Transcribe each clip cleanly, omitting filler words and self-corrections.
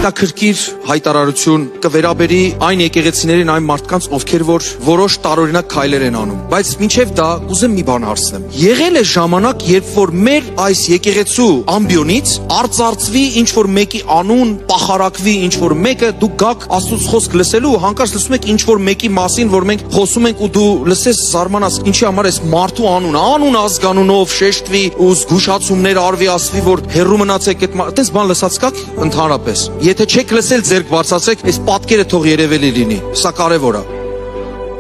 հետաքրքիր հայտարարություն կվերաբերի այն եկեղեցիներին, այն մարդկանց, ովքեր որ որոշ տարօրինակ քայլեր են անում։ Բայց մինչև դա կուզեմ մի բան հարցնեմ։ Եղել է ժամանակ, երբ որ մեր այս եկեղեցու ամբիոնից արծարծվի ինչ որ մեկի անուն, պախարակվի ինչ որ մեկը, դուք գաք Աստծո խոսք լսելու, հանկարծ լսում եք ինչ որ մեկի մասին, որ մենք խոսում ենք ու դու լսես զարմանաս, ինչի համար էս մարդու անուն ազգանունով շեշտվի ու զգուշացումներ արվի, ասվի, որ հերրու մնացեք այդ այդպես բան լսած կաք ընդհանրապես։ Եթե չեք լսել, ձերք բարձրացեք, այս պատկերը թող երևելի լինի։ Սա կարևոր է։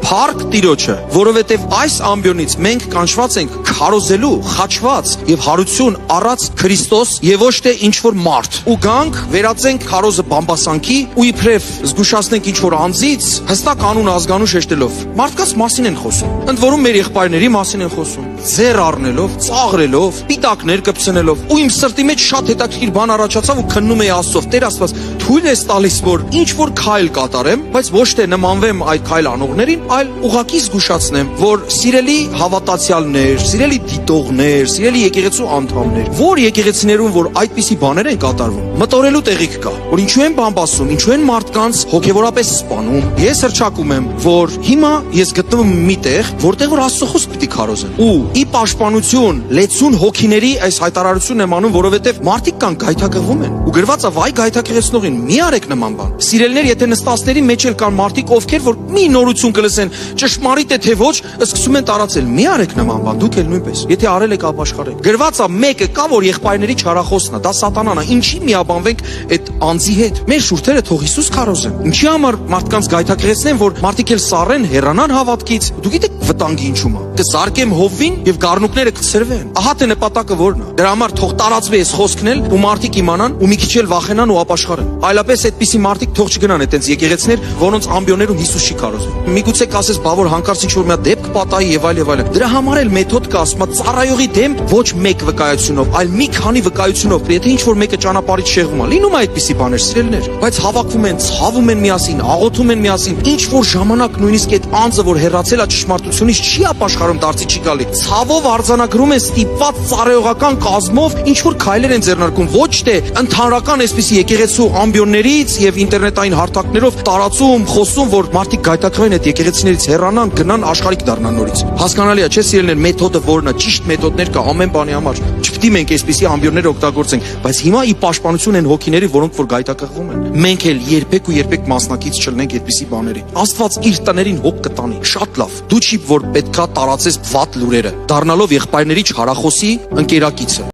Փառք Տիրոջը, որովհետև այս ամբիոնից մենք կանչված ենք քարոզելու, խաչված եւ հարություն առած Քրիստոս եւ ոչ թե ինչ որ մարդ։ Ու գանք վերածենք քարոզը բամբասանքի ու իբրև զգուշացնենք ինչ որ անձից, հստակ անուն ազգանուն շեշտելով։ Մարդկանց մասին են խոսում։ Ընդ որում մեր եղբայրների մասին են խոսում։ Ձեռ առնելով, ծաղրելով, պիտակներ կպցնելով։ Ու իմ սրտի մեջ շատ հետաքրքիր բան առաջացավ ու քննում էի Աստծով. Տեր Աստված, թույլ ես տալիս, որ ինչ որ քայլ կատարեմ, բայց ոչ թե նմանվեմ այդ քայլ անողներին, այլ ուղղակի զգուշացնեմ, որ սիրելի հավատացյալներ, սիրելի դիտողներ, սիրելի եկեղեցու անդամներ, որ եկեղեցիներում որ այդպիսի բաներ են կատարվում, մտորելու տեղիք կա, որ ինչու են բամբասում, ինչու են մարդկանց հոգևորապես սպանում։ Ես հրճակում եմ, որ հիմա ես գտնվում եմ մի տեղ, որտեղ որ Աստծո խոսք պիտի քարոզեն։ Ու ի պաշտպանություն լեցուն հոգիների այս հայտարարությունն եմ անում, որովհետև մարդիկ կան գայթակղվում են։ Ու գրված է վայ գայթակղեցնողին, մի արեք նման բան։ Սիրելիներ, եթե նստածների մեջ էլ կան մարդիկ, ովքեր որ մի նորություն կլսեն, ճշմարիտ է թե ոչ, սկսում են տարածել։ Մի արեք նման բան, դուք էլ նույնպես։ Եթե արել եք, ապաշխարեք։ Գրված է մեկը կա, որ եղբայրների չարախոսն է, դա սատանան է։ Ինչի միաբանվենք այդ անձի հետ։ Մեր շուրթերը թող Հիսուս քարոզեն։ Ինչի համար մարդկանց գայթակղեցնեն, որ մարդիկ էլ սառեն, հեռանան հավատքից։ Դուք գիտեք վտանգի ինչու՞մ է։ Կզարկեմ հովվին եւ գառնուկները կցրվեն։ Ահա թե նպատակը որն է։ Դրա համար թող տարածվի այս խոսքն էլ ու մարդիկ իմանան ու մի քիչ էլ վախենան ու ապաշխարեն։ Այլապես այդպիսի մարդիկ թող չգնան այդտենց եկեղեցիներ, որոնց ամբիոներում Հիսուս չի քարոզում։ Միգուցե կասես, բա որ հանկարծ ինչ որ մի դեպք պատահի եւ այլ եւ այլ։ Դրա համար էլ մեթոդ կա, ասում է ծառայողի դեմ ոչ մեկ վկայությունով, այլ մի քանի վկայությունով։ Եթե ինչ որ մեկը ճանապարհից շեղվում է, լինում է այդպիսի բաներ, սիրելիներ, բայց հավաքվում են, ցավում են միասին, աղոթում են միասին։ Ինչ որ ժամանակ նույնիսկ այդ անձը, որ հեռացել է ճշմարտությունից, չի ապաշխարում, դարձի չի գալի։ Ցավով արձանագրում են ստիպված ծառայողական կազմով ինչ որ քայլեր են ձեռնարկում, ոչ թե ընդհանրական այսպիսի եկեղեցու ամբիոններից եւ ինտերնետային հարթակներով տարածում, խոսում, որ մարդիկ գայթակղվեն այդ եկեղեցիներից հեռանան, գնան աշխարհիկ դառնան նորից։ Հասկանալի է, չէ՞ սիրելիներ, մեթոդը որն է, ճիշտ մեթոդներ կա ամեն բանի համար։ Չպետք է մենք այսպիսի ամբիոններ օգտագործենք, բայց հիմա ի պաշտպանություն են հոգիների, որոնք որ գայթակղվում են։ Մենք էլ երբեք ու երբեք մասնակից չլինենք այդպիսի բաների։ Աստված իր տներին հոգ կտանի, շատ լավ։ Դու չի որ պետքա տարածես վատ լուրերը, դառնալով եղբայրների չարախոսի ընկերակիցը։